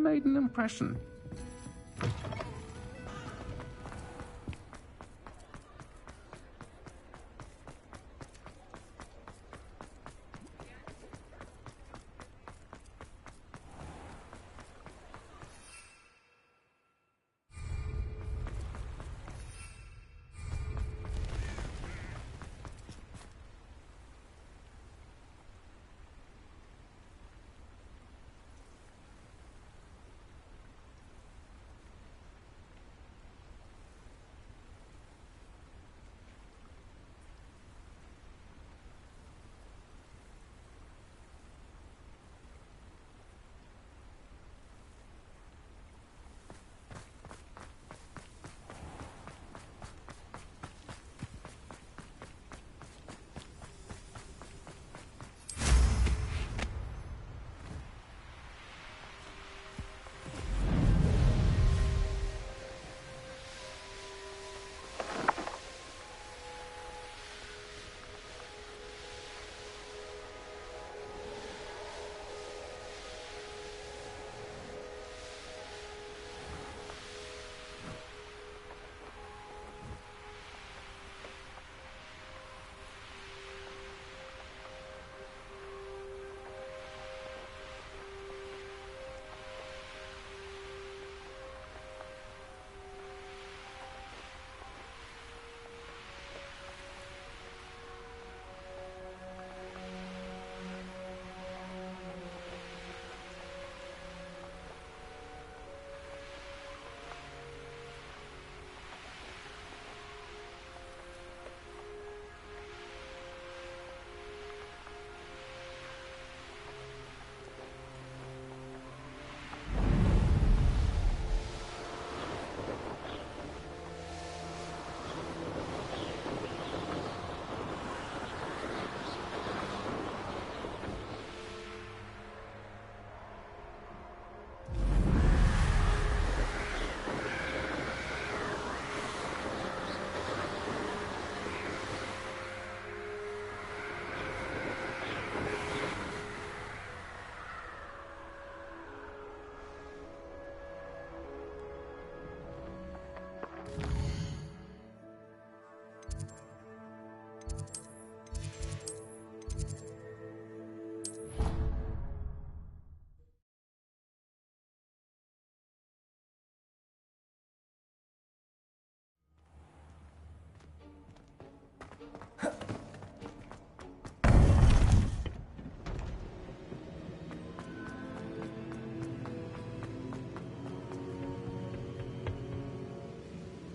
made an impression.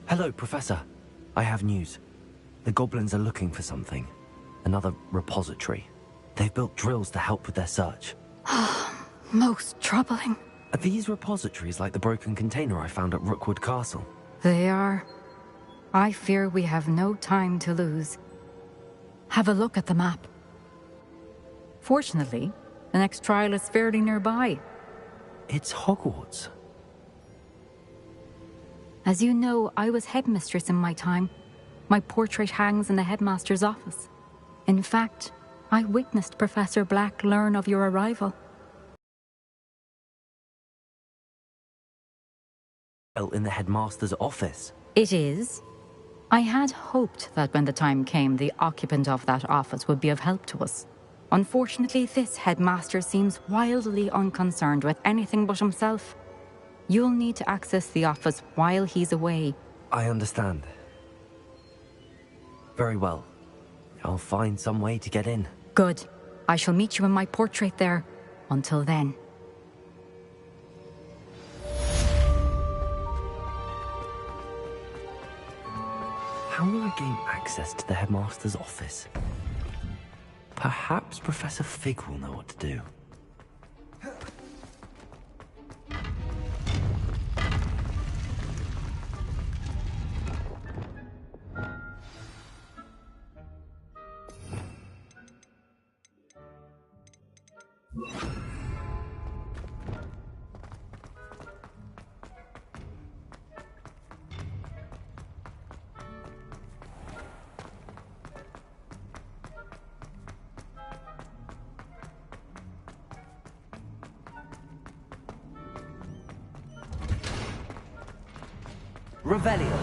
Hello, Professor. I have news. The goblins are looking for something. Another repository. They've built drills to help with their search. Most troubling. Are these repositories like the broken container I found at Rookwood Castle? They are. I fear we have no time to lose. Have a look at the map. Fortunately, the next trial is fairly nearby. It's Hogwarts. As you know, I was headmistress in my time. My portrait hangs in the headmaster's office. In fact, I witnessed Professor Black learn of your arrival. In the headmaster's office? It is. I had hoped that when the time came, the occupant of that office would be of help to us. Unfortunately, this headmaster seems wildly unconcerned with anything but himself. You'll need to access the office while he's away. I understand. Very well. I'll find some way to get in. Good. I shall meet you in my portrait there. Until then. How will I gain access to the headmaster's office? Perhaps Professor Fig will know what to do. Revelio.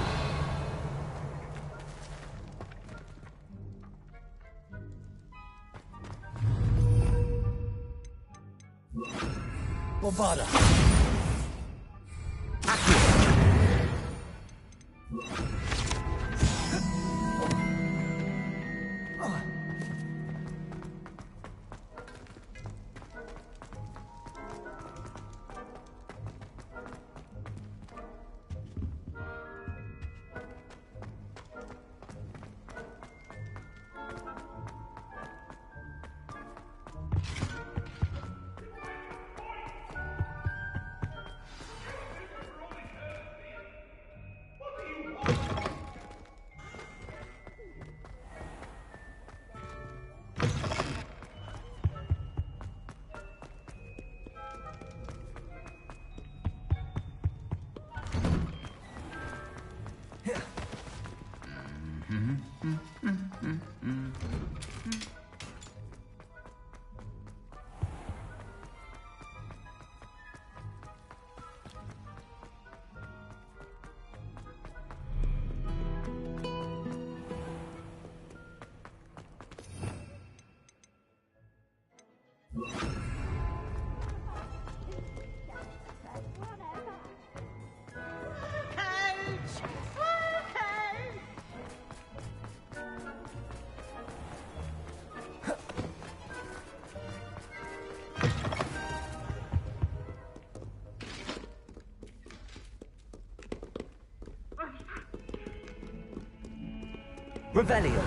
Bombarda. Revelio.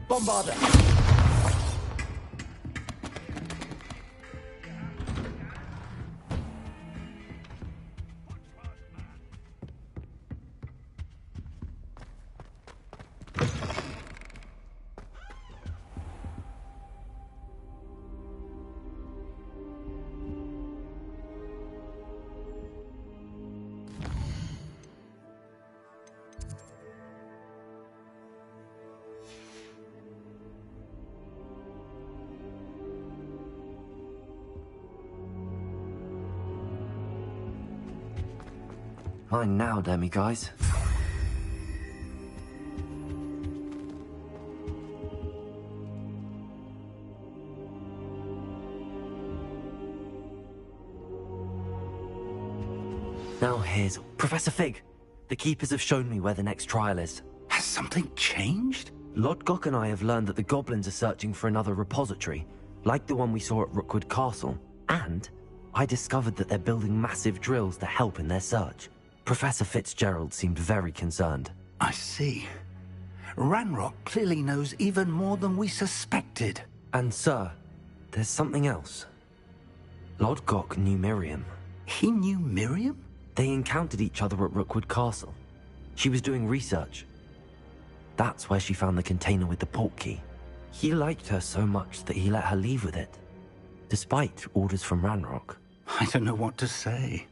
Bombarda. Mine now, demi-guys. Now here's Professor Fig. The Keepers have shown me where the next trial is. Has something changed? Lodgok and I have learned that the goblins are searching for another repository, like the one we saw at Rookwood Castle. And I discovered that they're building massive drills to help in their search. Professor Fitzgerald seemed very concerned. I see. Ranrock clearly knows even more than we suspected. And sir, there's something else. Lodgok knew Miriam. He knew Miriam? They encountered each other at Rookwood Castle. She was doing research. That's where she found the container with the port key. He liked her so much that he let her leave with it, despite orders from Ranrock. I don't know what to say.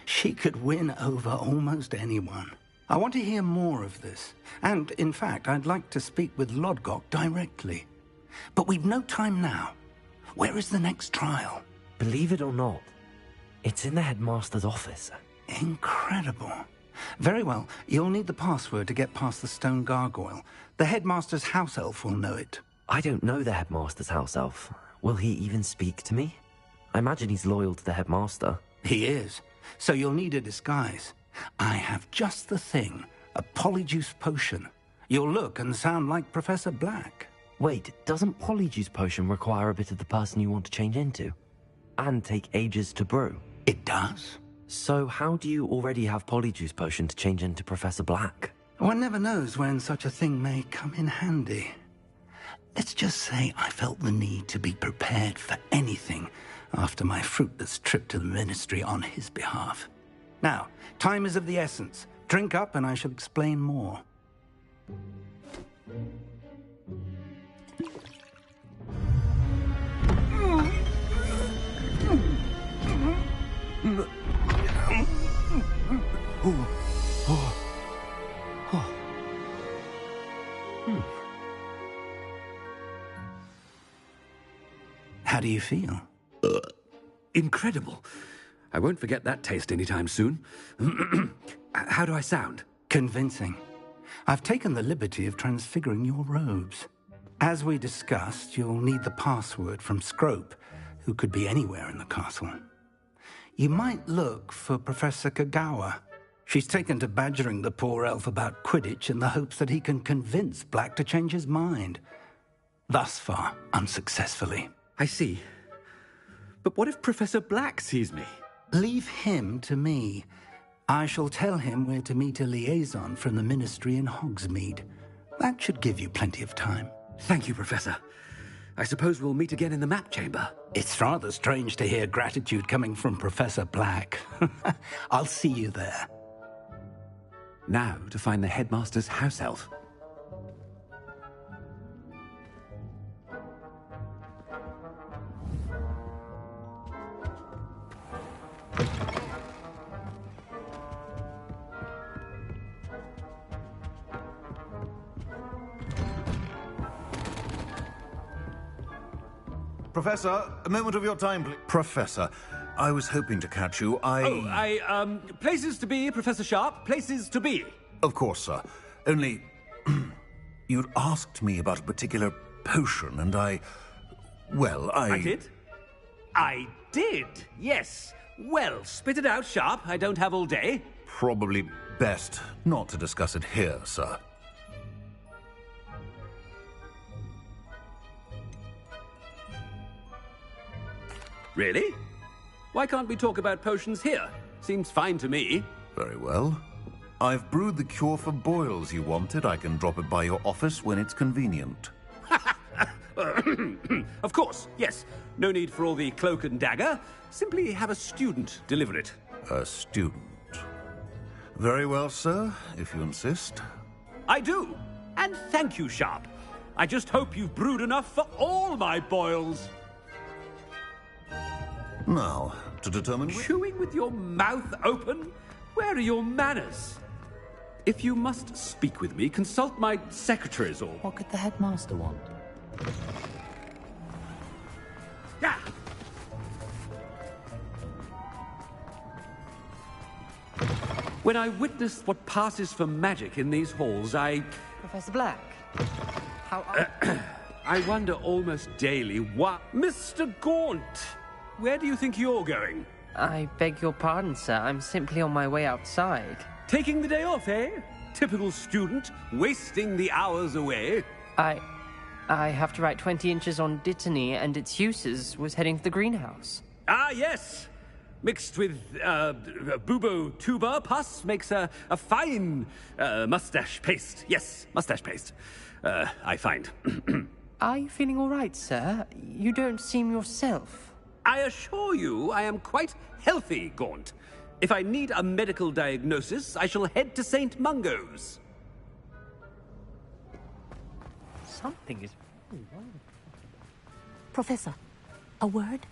She could win over almost anyone. I want to hear more of this. And, in fact, I'd like to speak with Lodgok directly. But we've no time now. Where is the next trial? Believe it or not, it's in the headmaster's office. Incredible. Very well. You'll need the password to get past the stone gargoyle. The headmaster's house elf will know it. I don't know the headmaster's house elf. Will he even speak to me? I imagine he's loyal to the headmaster. He is. So you'll need a disguise. I have just the thing. A polyjuice potion. You'll look and sound like Professor Black. Wait, doesn't Polyjuice Potion require a bit of the person you want to change into? And take ages to brew? It does. So how do you already have Polyjuice Potion to change into Professor Black? One never knows when such a thing may come in handy. Let's just say I felt the need to be prepared for anything after my fruitless trip to the Ministry on his behalf. Now, time is of the essence. Drink up and I shall explain more. How do you feel? Incredible. I won't forget that taste anytime soon. How do I sound? Convincing. I've taken the liberty of transfiguring your robes. As we discussed, you'll need the password from Scrope, who could be anywhere in the castle. You might look for Professor Kagawa. She's taken to badgering the poor elf about Quidditch in the hopes that he can convince Black to change his mind. Thus far, unsuccessfully. I see. But what if Professor Black sees me? Leave him to me. I shall tell him we're to meet a liaison from the Ministry in Hogsmeade. That should give you plenty of time. Thank you, Professor. I suppose we'll meet again in the map chamber. It's rather strange to hear gratitude coming from Professor Black. I'll see you there. Now to find the headmaster's house elf. Professor, a moment of your time, please. Professor, I was hoping to catch you. Places to be, Professor Sharp. Places to be. Of course, sir. Only, you'd asked me about a particular potion, and I did? I did, yes. Well, spit it out, Sharp. I don't have all day. Probably best not to discuss it here, sir. Really? Why can't we talk about potions here? Seems fine to me. Very well. I've brewed the cure for boils you wanted. I can drop it by your office when it's convenient. Of course, yes. No need for all the cloak and dagger. Simply have a student deliver it. A student. Very well, sir, if you insist. I do. And thank you, Sharp. I just hope you've brewed enough for all my boils. Now, to determine... Chewing with your mouth open? Where are your manners? If you must speak with me, consult my secretaries or... What could the headmaster want? Yeah. When I witnessed what passes for magic in these halls, Professor Black? How... I wonder almost daily why... Mr. Gaunt! Where do you think you're going? I beg your pardon, sir. I'm simply on my way outside. Taking the day off, eh? Typical student, wasting the hours away. I have to write 20 inches on Dittany and its uses. Was heading to the greenhouse. Ah, yes! Mixed with, bubo tuber pus makes a fine, mustache paste. Yes, mustache paste. I find. Are you feeling all right, sir? You don't seem yourself. I assure you I am quite healthy, Gaunt. If I need a medical diagnosis, I shall head to St. Mungo's. Something is really wrong. Professor, a word?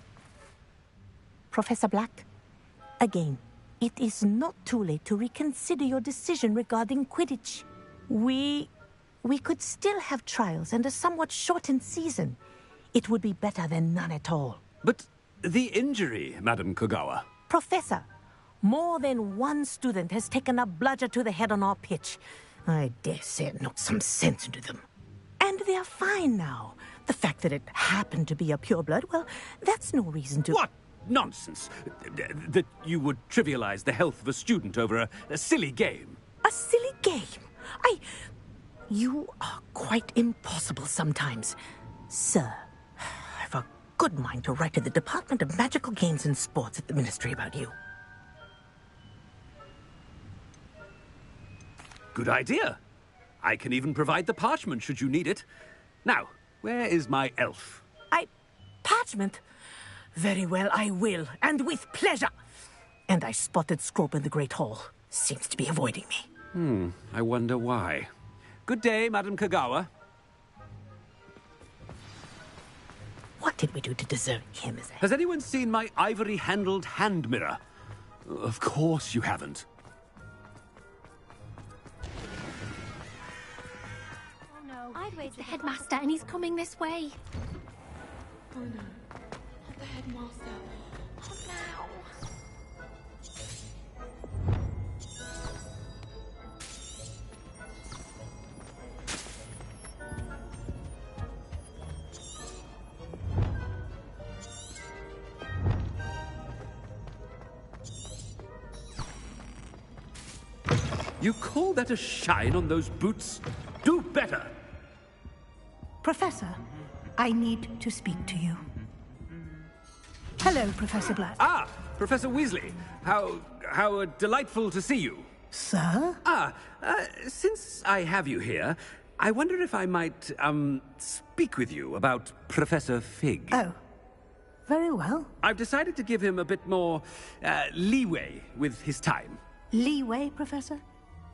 Professor Black, again, it is not too late to reconsider your decision regarding Quidditch. We could still have trials and a somewhat shortened season. It would be better than none at all. But the injury, Madam Kogawa. Professor, more than one student has taken a bludger to the head on our pitch. I dare say it knocked some sense into them. And they are fine now. The fact that it happened to be a pureblood, well, that's no reason to... What nonsense! That you would trivialize the health of a student over a silly game. A silly game? You are quite impossible sometimes. Sir, I've a good mind to write to the Department of Magical Games and Sports at the Ministry about you. Good idea. I can even provide the parchment should you need it. Now, where is my elf? Parchment? Very well, I will, and with pleasure. And I spotted Scrope in the Great Hall. Seems to be avoiding me. I wonder why. Good day, Madam Kogawa. What did we do to deserve him as a... Has anyone seen my ivory-handled hand mirror? Of course you haven't. Oh, no. It's the headmaster, and he's coming this way. Oh no, not the headmaster. Oh no. You call that a shine on those boots? Do better! Professor, I need to speak to you. Hello, Professor Black. Ah, Professor Weasley. How delightful to see you. Sir? Since I have you here, I wonder if I might, speak with you about Professor Fig. Oh, very well. I've decided to give him a bit more, leeway with his time. Leeway, Professor?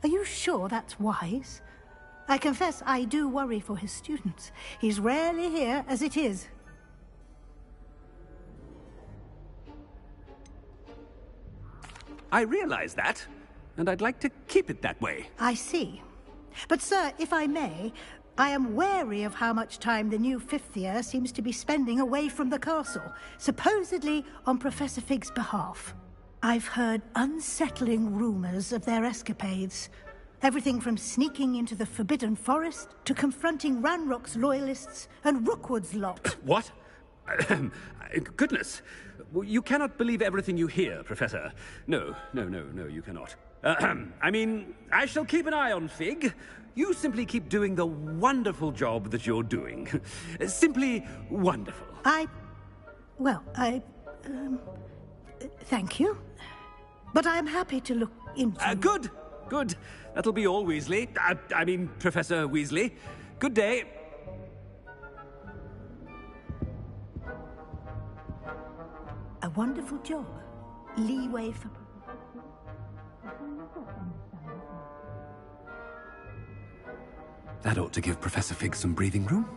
Are you sure that's wise? I confess I do worry for his students. He's rarely here as it is. I realize that, and I'd like to keep it that way. I see. But, sir, if I may, I am wary of how much time the new fifth year seems to be spending away from the castle, supposedly on Professor Fig's behalf. I've heard unsettling rumors of their escapades. Everything from sneaking into the Forbidden Forest to confronting Ranrock's loyalists and Rookwood's lot. What? Goodness. You cannot believe everything you hear, Professor. No, you cannot. I mean, I shall keep an eye on Fig. You simply keep doing the wonderful job that you're doing. Simply wonderful. Thank you. But I'm happy to look into... Good. That'll be all, Weasley. I mean, Professor Weasley. Good day. A wonderful job. Leeway for... That ought to give Professor Fig some breathing room.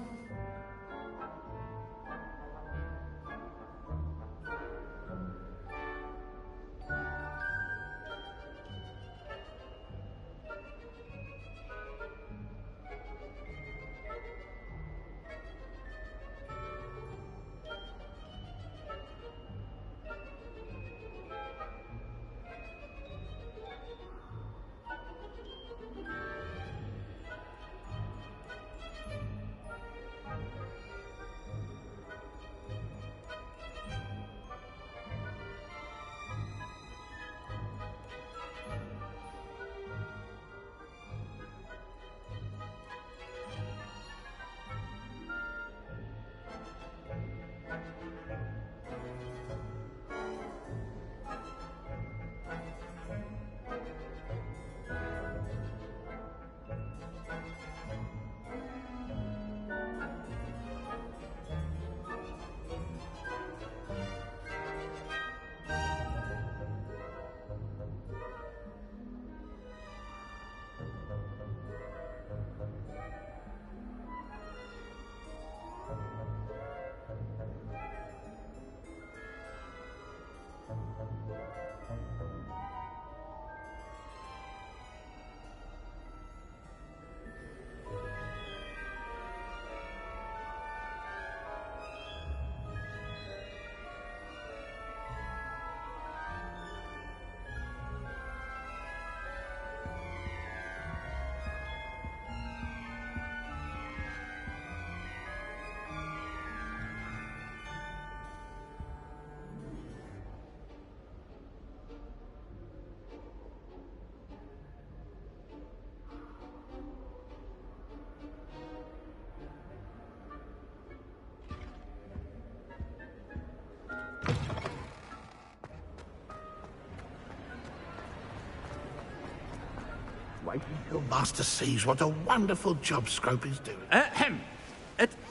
Wait until Master sees what a wonderful job Scrope is doing.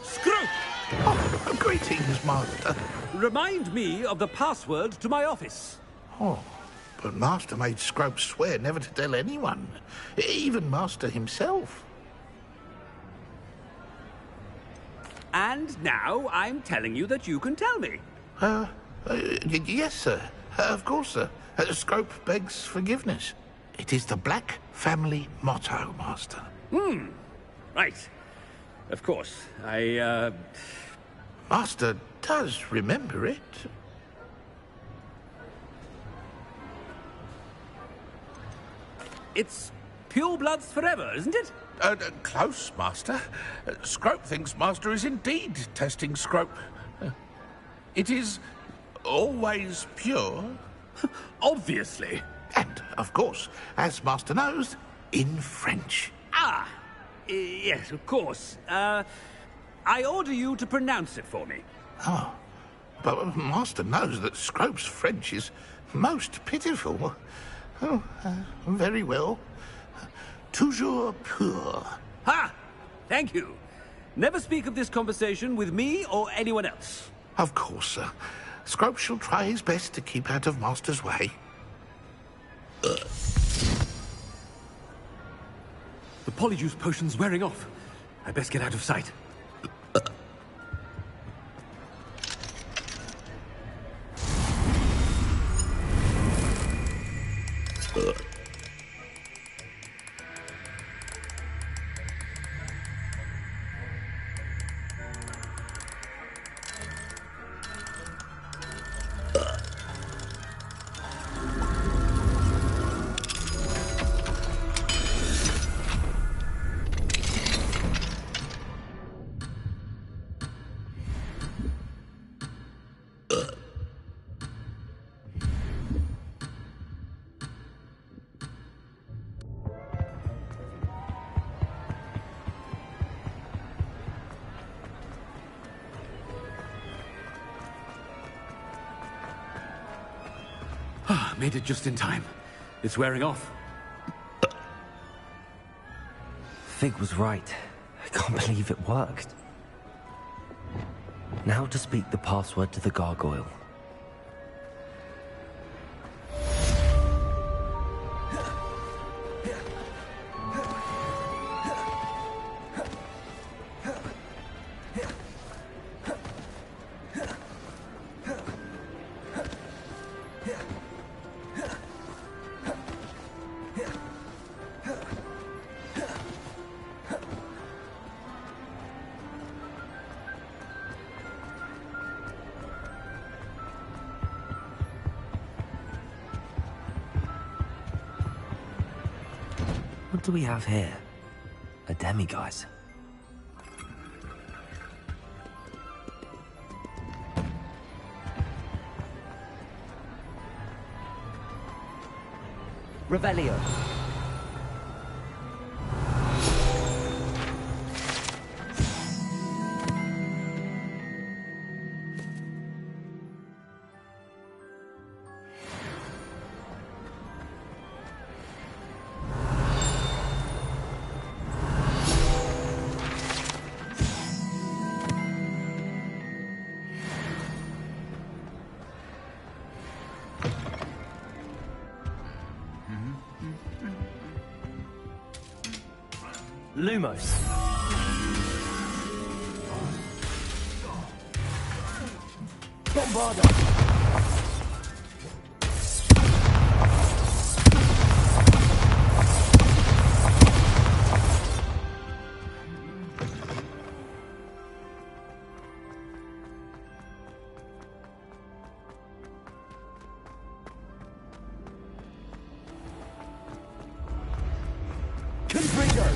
Scrope! Oh, greetings, Master. Remind me of the password to my office. Oh, but Master made Scrope swear never to tell anyone, even Master himself. And now I'm telling you that you can tell me. Yes, sir. Of course, sir. Scrope begs forgiveness. It is the Black family motto, Master. Right. of course. I, Master does remember it. It's pure bloods forever, isn't it? Close, Master. Scrope thinks Master is indeed testing Scrope. It is always pure. Obviously. And, of course, as Master knows, in French. Ah! Yes, of course. I order you to pronounce it for me. Oh, but Master knows that Scrope's French is most pitiful. Oh, very well. Toujours pur. Ha! Thank you. Never speak of this conversation with me or anyone else. Of course, sir. Scrope shall try his best to keep out of Master's way. The polyjuice potion's wearing off. I best get out of sight. Made it just in time. It's wearing off. Fig was right. I can't believe it worked. Now to speak the password to the gargoyle. What do we have here? A demiguise. Revelio. Lumos. Bombarda. Confringo.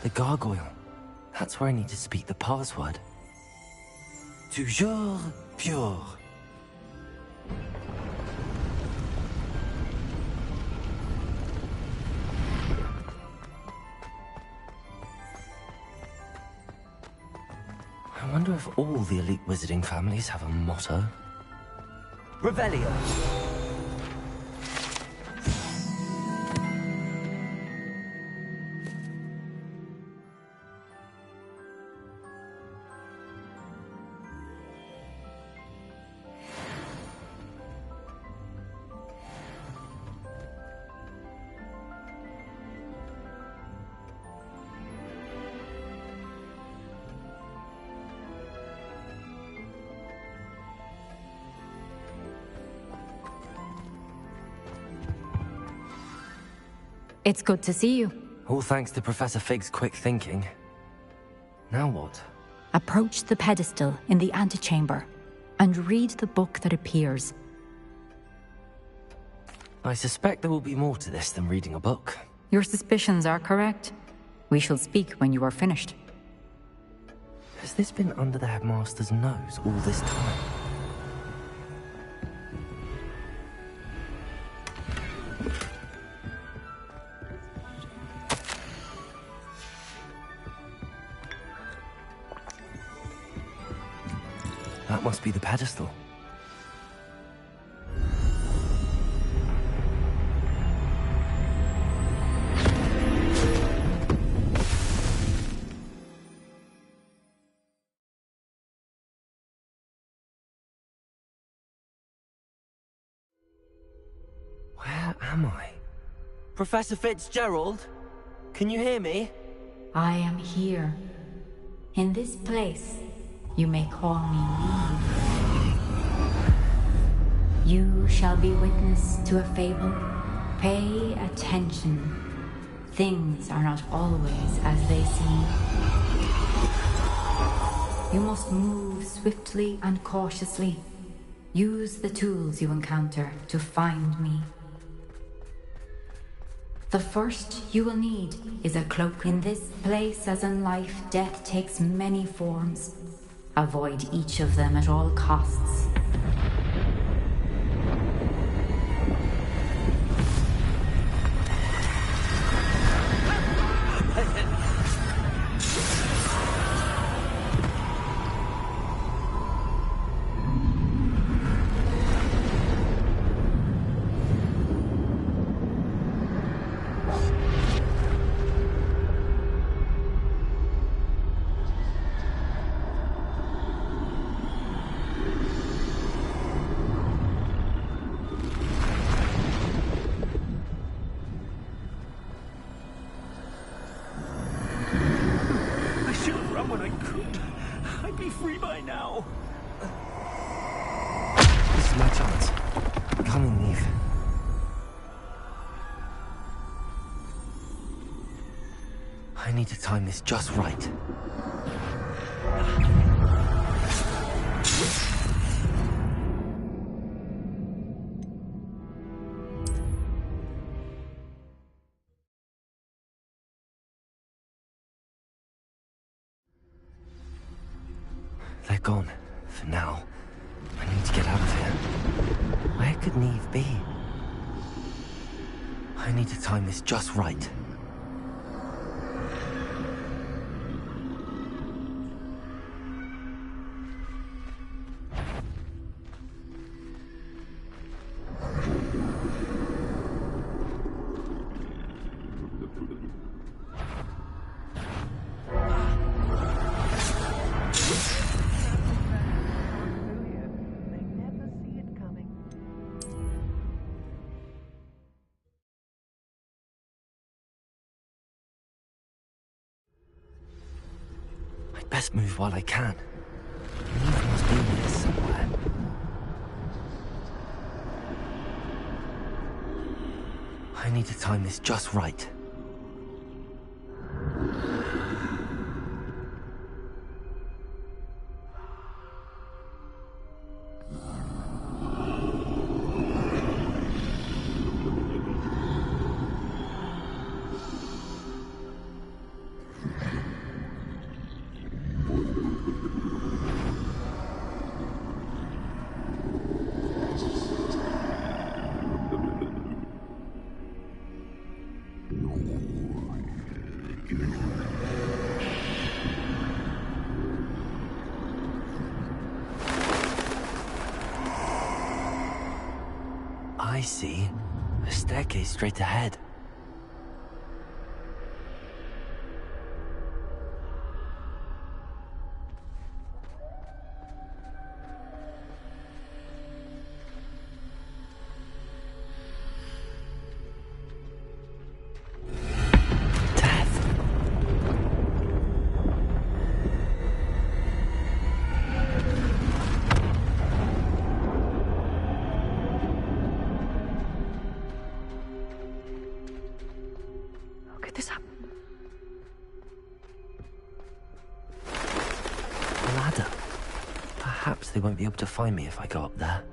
The gargoyle. That's where I need to speak the password. Toujours pure. I wonder if all the elite wizarding families have a motto. Revelio. It's good to see you. All thanks to Professor Fig's quick thinking. Now what? Approach the pedestal in the antechamber and read the book that appears. I suspect there will be more to this than reading a book. Your suspicions are correct. We shall speak when you are finished. Has this been under the headmaster's nose all this time? That must be the pedestal. Where am I? Professor Fitzgerald? Can you hear me? I am here. In this place, you may call me Neve. You shall be witness to a fable. Pay attention. Things are not always as they seem. You must move swiftly and cautiously. Use the tools you encounter to find me. The first you will need is a cloak. In this place, as in life, death takes many forms. Avoid each of them at all costs. I need to time this just right. They're gone, for now. I need to get out of here. Where could Neve be? I need to time this just right. Best move while I can. Neve must be here somewhere. I need to time this just right. I see. A staircase straight ahead. They won't be able to find me if I go up there.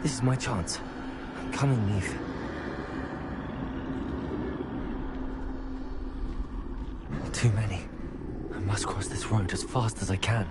This is my chance. Come and leave. Too many. I must cross this road as fast as I can.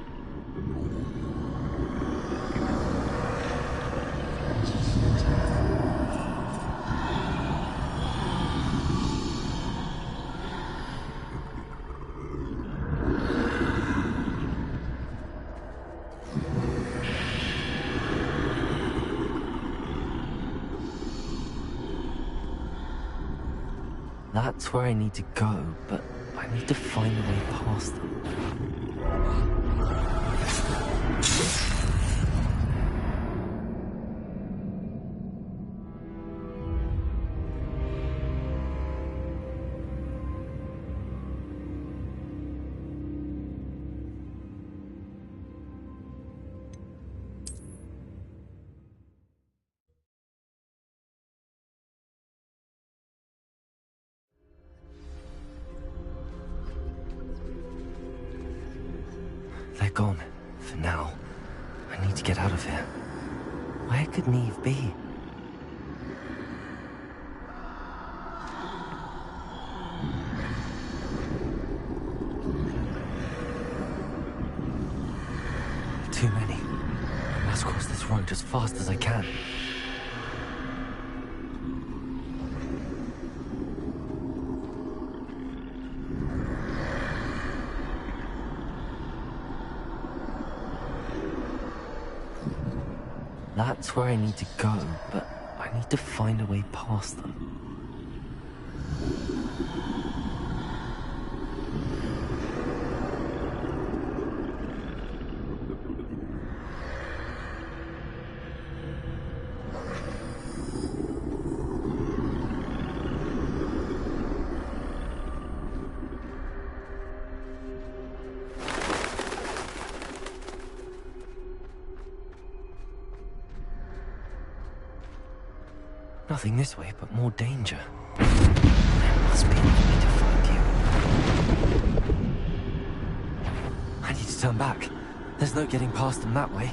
That's where I need to go, but I need to find a way past them. They're gone, for now. I need to get out of here. Where could Neve be? Too many. I must cross this road as fast as I can. That's where I need to go, but I need to find a way past them. Nothing this way, but more danger. There must be another way to find you. I need to turn back. There's no getting past them that way.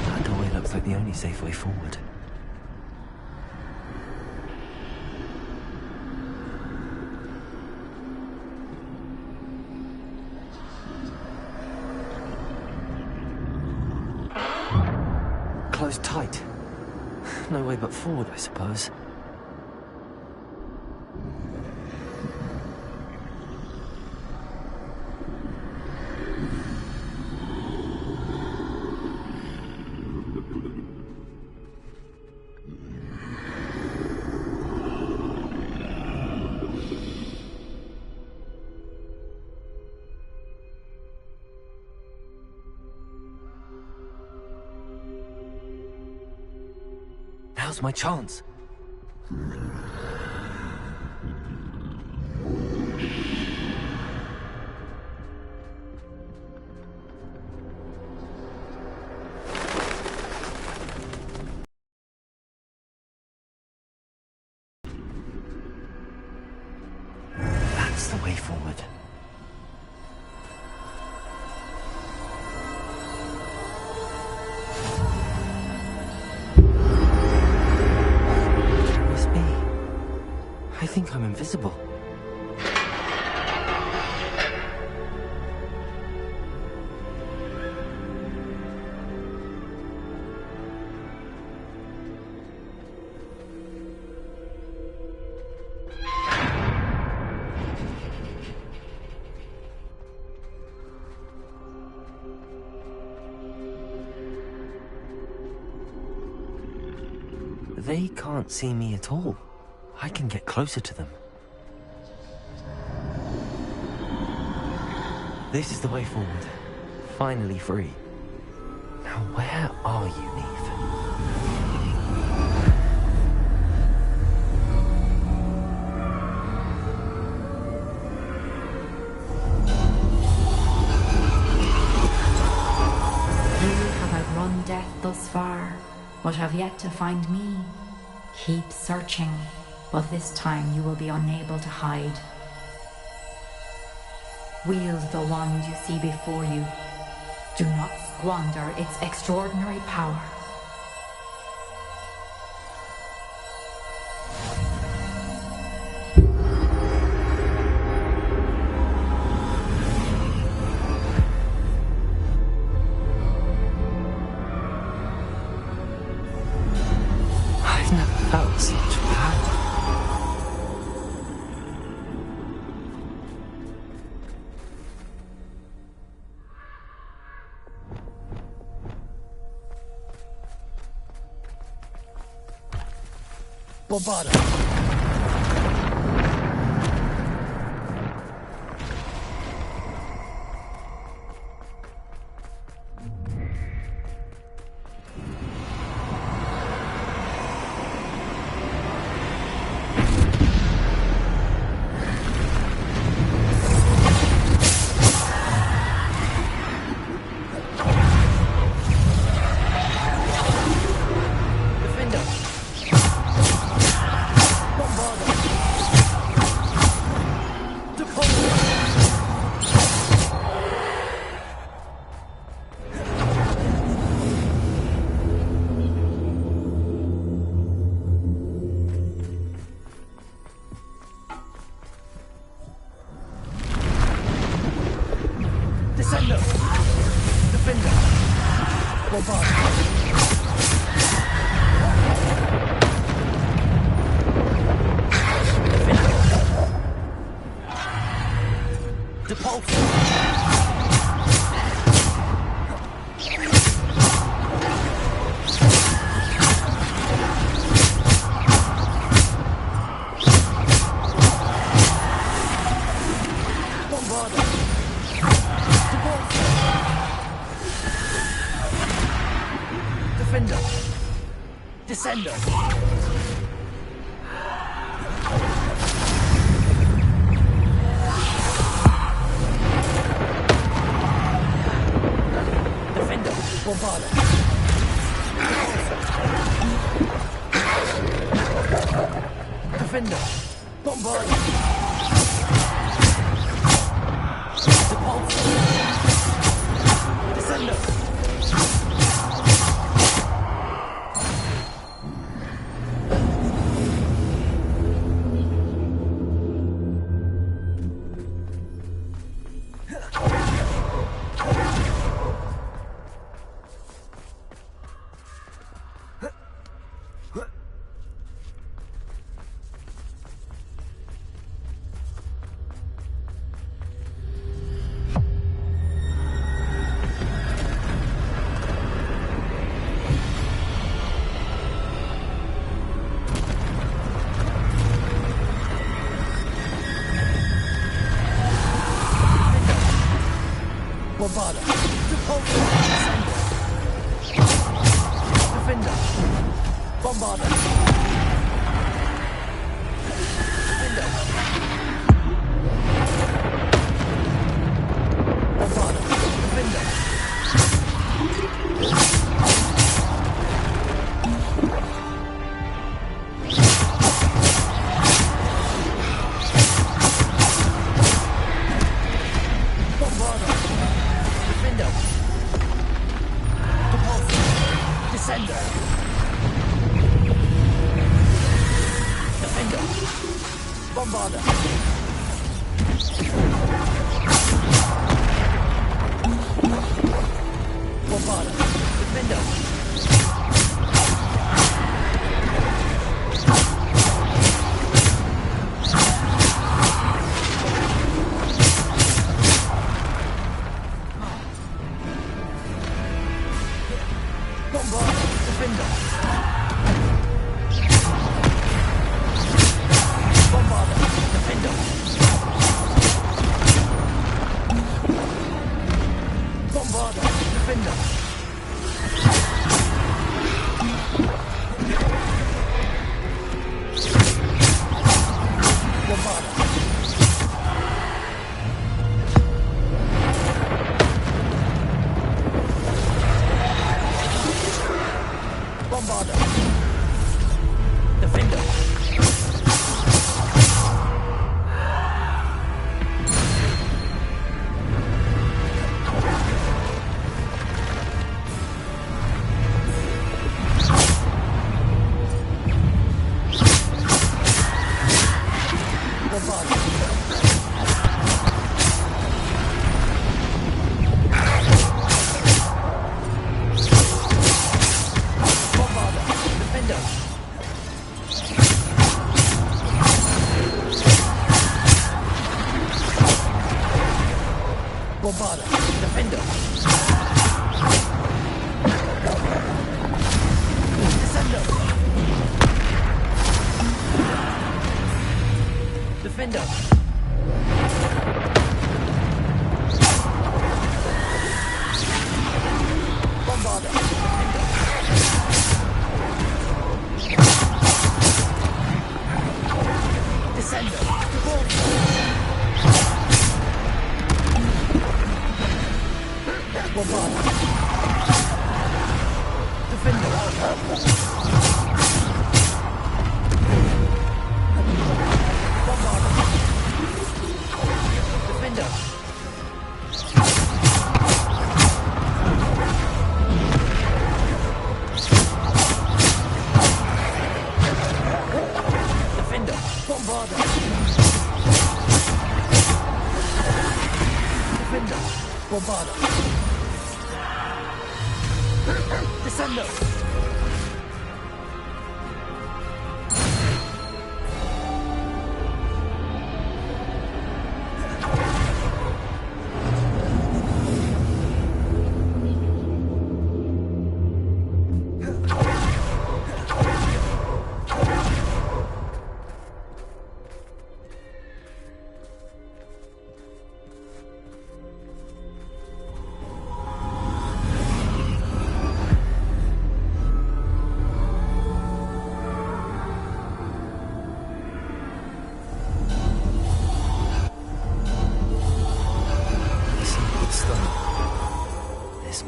That doorway looks like the only safe way forward. Closed tight. No way but forward, I suppose. Now's my chance. That's the way forward. think I'm invisible. They can't see me at all. I can get closer to them. This is the way forward. Finally free. Now where are you, Neve? You have outrun death thus far, but have yet to find me. Keep searching, but this time you will be unable to hide. Wield the wand you see before you. Do not squander its extraordinary power. I've never felt such power. Bombarda. Descendo! Defender! Bombarda! Defender! Descendo! Defender! Bombarda! Defender! Bombarda! Descendo! Bombarda. Bombarda. Defender.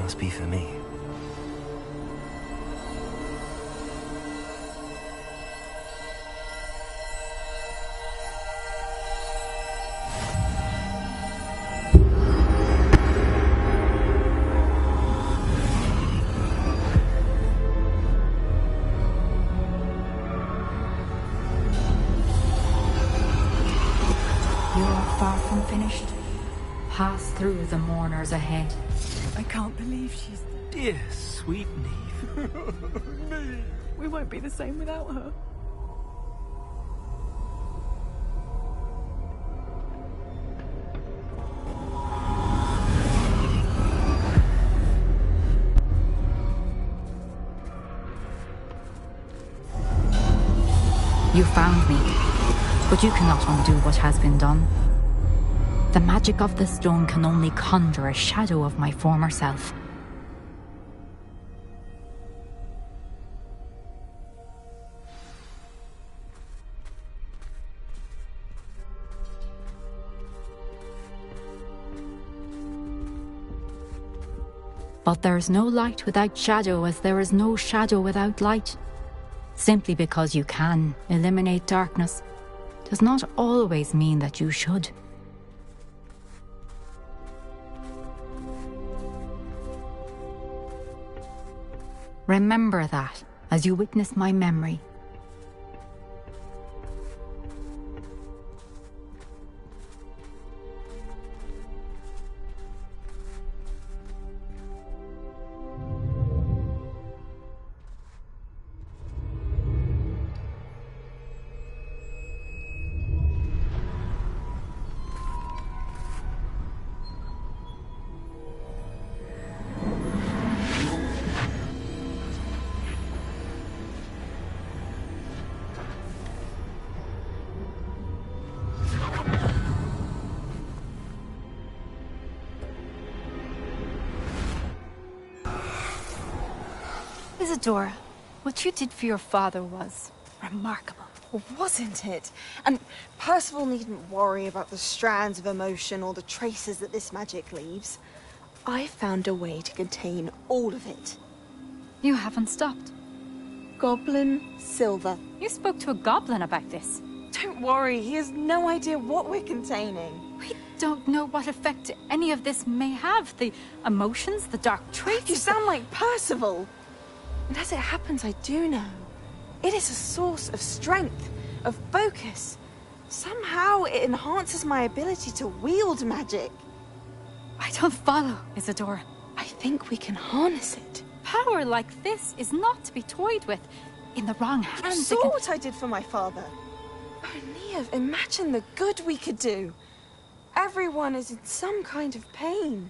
Must be for me. You are far from finished. Pass through the mourners ahead. I can't believe she's... Dear, sweet Neve. Neve. We won't be the same without her. You found me, but you cannot undo what has been done. The magic of the stone can only conjure a shadow of my former self. But there is no light without shadow, as there is no shadow without light. Simply because you can eliminate darkness does not always mean that you should. Remember that as you witness my memory. Isadora, what you did for your father was remarkable. Wasn't it? And Percival needn't worry about the strands of emotion or the traces that this magic leaves. I found a way to contain all of it. You haven't stopped. Goblin Silver. You spoke to a goblin about this. Don't worry, he has no idea what we're containing. We don't know what effect any of this may have. The emotions, the dark traits. You sound like Percival. And as it happens, I do know. It is a source of strength, of focus. Somehow it enhances my ability to wield magic. I don't follow, Isadora. I think we can harness it. Power like this is not to be toyed with. In the wrong hands, You saw what I did for my father. Oh, Neve, imagine the good we could do. Everyone is in some kind of pain.